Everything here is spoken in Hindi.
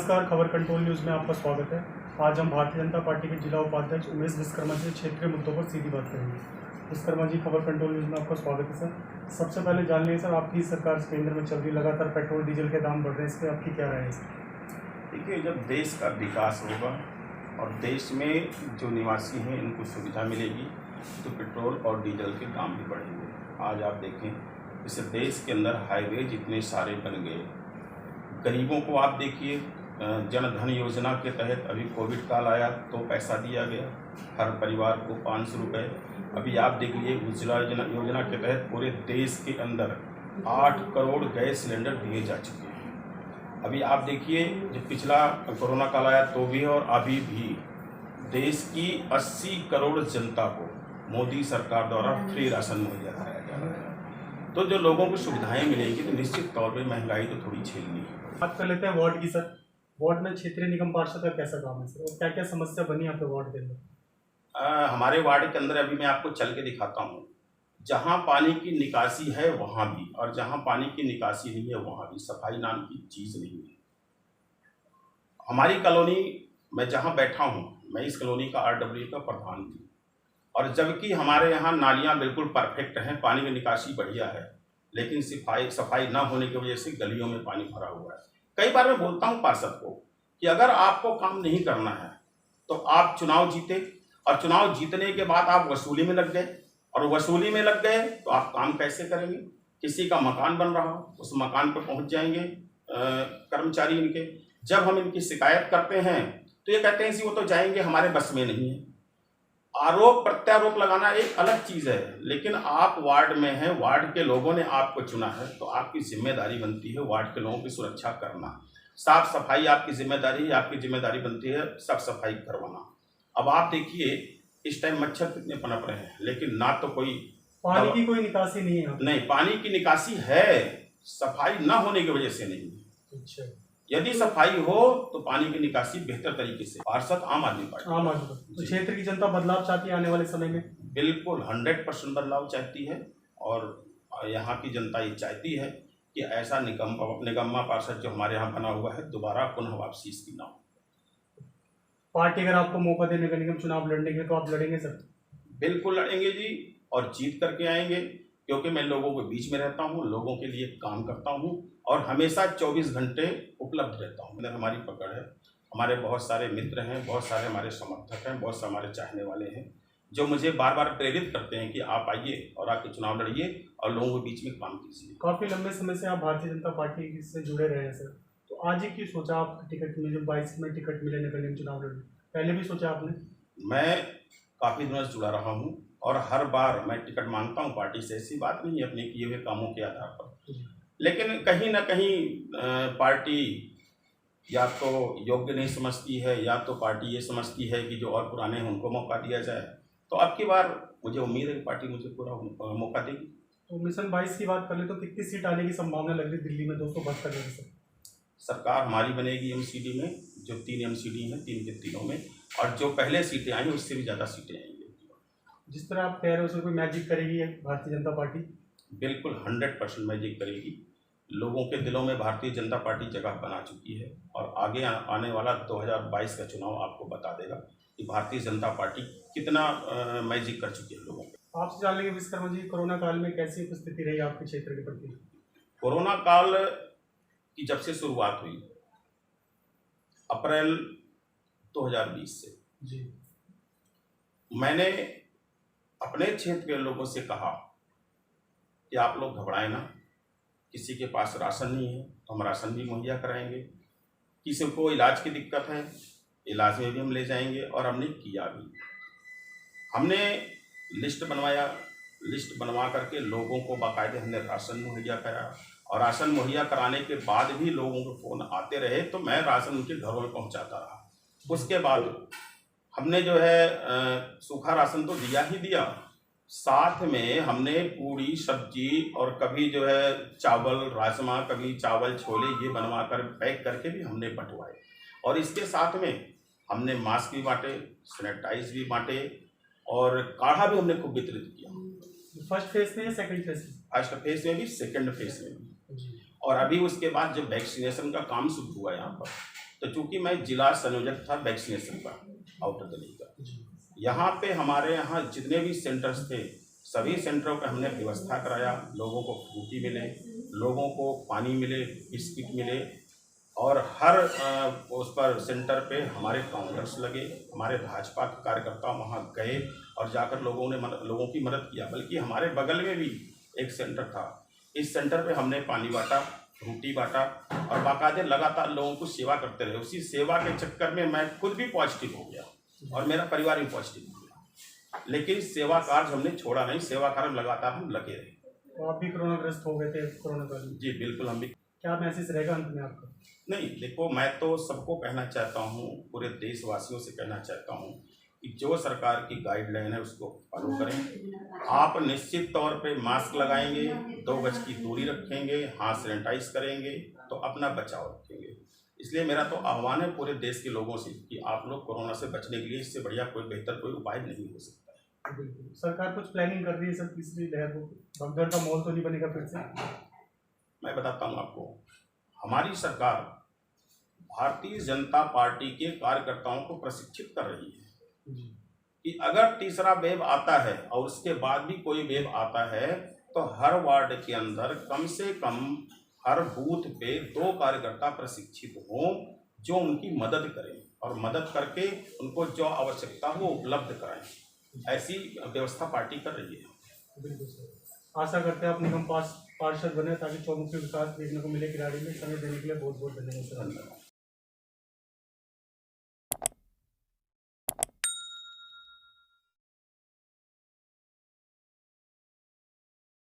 नमस्कार, खबर कंट्रोल न्यूज़ में आपका स्वागत है। आज हम भारतीय जनता पार्टी के जिला उपाध्यक्ष उमेश विश्वकर्मा जी से क्षेत्रीय मुद्दों पर सीधी बात करेंगे। विश्वकर्मा जी, खबर कंट्रोल न्यूज़ में आपका स्वागत है सर। सबसे पहले जान लें सर, आपकी सरकार केंद्र में चल रही, लगातार पेट्रोल डीजल के दाम बढ़ रहे हैं, इस पर आपकी क्या राय है सर? देखिए, जब देश का विकास होगा और देश में जो निवासी हैं इनको सुविधा मिलेगी तो पेट्रोल और डीजल के दाम भी बढ़ेंगे। आज आप देखें, इस देश के अंदर हाईवेज इतने सारे बन गए। गरीबों को आप देखिए, जन धन योजना के तहत अभी कोविड काल आया तो पैसा दिया गया हर परिवार को 500 रुपये। अभी आप देख लीजिए, उज्ज्वला योजना के तहत पूरे देश के अंदर 8 करोड़ गैस सिलेंडर दिए जा चुके हैं। अभी आप देखिए, जब पिछला कोरोना काल आया तो भी और अभी भी देश की 80 करोड़ जनता को मोदी सरकार द्वारा फ्री राशन मुहैया कराया जा रहा है। तो जो लोगों को सुविधाएं मिलेंगी तो निश्चित तौर पे महंगाई तो थोड़ी झेलनी है। बात कर लेते हैं वार्ड की सर। वार्ड में क्षेत्रीय निगम पार्षद का कैसा काम है सर, और क्या क्या समस्या बनी आपके वार्ड के अंदर? हमारे वार्ड के अंदर अभी मैं आपको चल के दिखाता हूँ। जहाँ पानी की निकासी है वहाँ भी, और जहाँ पानी की निकासी नहीं है वहाँ भी सफाई नाम की चीज़ नहीं है। हमारी कॉलोनी, मैं जहाँ बैठा हूँ, मैं इस कॉलोनी का RW का प्रधान हूँ, और जबकि हमारे यहाँ नालियाँ बिल्कुल परफेक्ट हैं, पानी की निकासी बढ़िया है, लेकिन सफाई ना होने की वजह से गलियों में पानी भरा हुआ है। कई बार मैं बोलता हूँ पार्षद को कि अगर आपको काम नहीं करना है तो आप चुनाव जीते, और चुनाव जीतने के बाद आप वसूली में लग गए, और वसूली में लग गए तो आप काम कैसे करेंगे? किसी का मकान बन रहा हो, उस मकान पर पहुंच जाएंगे कर्मचारी इनके। जब हम इनकी शिकायत करते हैं तो ये कहते हैं कि वो तो जाएंगे, हमारे बस में नहीं है। आरोप प्रत्यारोप लगाना एक अलग चीज़ है, लेकिन आप वार्ड में हैं, वार्ड के लोगों ने आपको चुना है, तो आपकी जिम्मेदारी बनती है वार्ड के लोगों की सुरक्षा करना। साफ सफाई आपकी जिम्मेदारी है, आपकी जिम्मेदारी बनती है साफ सफाई करवाना। अब आप देखिए, इस टाइम मच्छर कितने पनप रहे हैं, लेकिन ना तो कोई पानी की कोई निकासी नहीं है। नहीं, पानी की निकासी है, सफाई ना होने की वजह से नहीं है। अच्छा, यदि सफाई हो तो पानी की निकासी बेहतर तरीके से। पार्षद आम आदमी पार्टी, आम आदमी तो क्षेत्र की जनता बदलाव चाहती है आने वाले समय में? बिल्कुल 100% बदलाव चाहती है, और यहाँ की जनता ये चाहती है कि ऐसा निकम्मा पार्षद जो हमारे यहाँ बना हुआ है दोबारा पुनः वापसी इसकी ना हो। पार्टी अगर आपको मौका देने का निगम चुनाव लड़ने के तो आप लड़ेंगे सर? बिल्कुल लड़ेंगे जी, और जीत करके आएंगे, क्योंकि मैं लोगों के बीच में रहता हूँ, लोगों के लिए काम करता हूँ, और हमेशा 24 घंटे उपलब्ध रहता हूँ। हमारी पकड़ है, हमारे बहुत सारे मित्र हैं, बहुत सारे हमारे समर्थक हैं, बहुत सारे हमारे चाहने वाले हैं, जो मुझे बार बार प्रेरित करते हैं कि आप आइए और आके चुनाव लड़िए और लोगों के बीच में काम कीजिए। काफ़ी लंबे समय से आप भारतीय जनता पार्टी से जुड़े रहे हैं सर, तो आज ही क्यों सोचा आप टिकट मिले, 22 में टिकट मिले नगर निगम चुनाव लड़ने? पहले भी सोचा आपने? मैं काफ़ी दिनों से जुड़ा रहा हूँ, और हर बार मैं टिकट मांगता हूँ पार्टी से। ऐसी बात नहीं है अपने किए हुए कामों के आधार पर, लेकिन कहीं ना कहीं पार्टी या तो योग्य नहीं समझती है, या तो पार्टी ये समझती है कि जो और पुराने हैं उनको मौका दिया जाए। तो अब की बार मुझे उम्मीद है कि पार्टी मुझे पूरा मौका देगी। तो मिशन 22 की बात कर ले तो कितनी सीट आने की संभावना लग रही है दिल्ली में? 272 लगी सर। सरकार हमारी बनेगी MCD में, जो 3 MCD हैं, 3 के तीनों में, और जो पहले सीटें आई उससे भी ज़्यादा सीटें आएंगी। जिस तरह आप कह रहे हो उसमें कोई मैजिक करेगी भारतीय जनता पार्टी? बिल्कुल 100% मैजिक करेगी। लोगों के दिलों में भारतीय जनता पार्टी जगह बना चुकी है, और आगे आने वाला 2022 का चुनाव आपको बता देगा कि भारतीय जनता पार्टी कितना मैजिक कर चुकी है लोगों को। आपसे जान लेंगे विश्वकर्मा जी, कोरोना काल में कैसी उपस्थिति रही आपके क्षेत्र के प्रति? कोरोना काल की जब से शुरुआत हुई अप्रैल 2020 से जी, मैंने अपने क्षेत्र के लोगों से कहा कि आप लोग घबराएं ना, किसी के पास राशन नहीं है तो हम राशन भी मुहैया कराएंगे, किसी को इलाज की दिक्कत है इलाज में भी हम ले जाएंगे, और हमने किया भी। हमने लिस्ट बनवाया, लिस्ट बनवा करके लोगों को बाकायदे हमने राशन मुहैया कराया, और राशन मुहैया कराने के बाद भी लोगों के फ़ोन आते रहे तो मैं राशन उनके घरों में पहुंचाता रहा। उसके बाद हमने जो है सूखा राशन तो दिया ही दिया, साथ में हमने पूरी सब्जी और कभी जो है चावल राजमा, कभी चावल छोले ये बनवा कर पैक करके भी हमने बंटवाए, और इसके साथ में हमने मास्क भी बांटे, सैनिटाइज भी बांटे, और काढ़ा भी हमने खूब वितरित किया। फर्स्ट फेज में या सेकंड फेज में? फर्स्ट फेज में भी, सेकंड फेज में भी, और अभी उसके बाद जब वैक्सीनेशन का काम शुरू हुआ यहाँ पर तो चूंकि मैं जिला संयोजक था वैक्सीनेशन का आउटर दिल्ली का, जी यहाँ पे हमारे यहाँ जितने भी सेंटर्स थे सभी सेंटरों पे हमने व्यवस्था कराया। लोगों को फ्रूटी मिले, लोगों को पानी मिले, बिस्किट मिले, और हर उस पर सेंटर पे हमारे काउंटर्स लगे। हमारे भाजपा के कार्यकर्ता वहाँ गए और जाकर लोगों की मदद किया। बल्कि हमारे बगल में भी एक सेंटर था, इस सेंटर पे हमने पानी बांटा, फ्रूटी बांटा और बाकायदे लगातार लोगों को सेवा करते रहे। उसी सेवा के चक्कर में मैं खुद भी पॉजिटिव हो गया और मेरा परिवार भी पॉजिटिव हो गया, लेकिन सेवा कार्य हमने छोड़ा नहीं, सेवा कार्य में लगातार हम लगे रहे। तो आप भी कोरोना ग्रस्त हो गए थे कोरोना काल में? जी बिल्कुल, हम भी। क्या मैसेज रहेगा अंत में आपका? नहीं, देखो, मैं तो सबको कहना चाहता हूँ, पूरे देशवासियों से कहना चाहता हूँ कि जो सरकार की गाइडलाइन है उसको फॉलो करें। आप निश्चित तौर पे मास्क लगाएंगे, 2 गज की दूरी रखेंगे, हाथ सैनिटाइज करेंगे तो अपना बचाव रखेंगे। इसलिए मेरा तो आह्वान है पूरे देश के लोगों से कि आप लोग कोरोना से बचने के लिए इससे बढ़िया कोई बेहतर कोई उपाय नहीं हो सकता है। बिल्कुल, सरकार कुछ प्लानिंग कर रही है सर तीसरी लहर को? भगदड़ का माहौल तो नहीं बनेगा फिर से? मैं बताता हूँ आपको, हमारी सरकार भारतीय जनता पार्टी के कार्यकर्ताओं को प्रशिक्षित कर रही है कि अगर तीसरा वेव आता है और उसके बाद भी कोई वेव आता है तो हर वार्ड के अंदर कम से कम हर बूथ पे 2 कार्यकर्ता प्रशिक्षित हों जो उनकी मदद करें और मदद करके उनको जो आवश्यकता हो उपलब्ध कराएं। ऐसी व्यवस्था पार्टी कर रही है। बिल्कुल सर, आशा करते हैं आप निगम पार्षद बने ताकि चौमुखी विकास देखने को मिले किराड़ी में। समय देने के लिए बहुत बहुत धन्यवाद सर।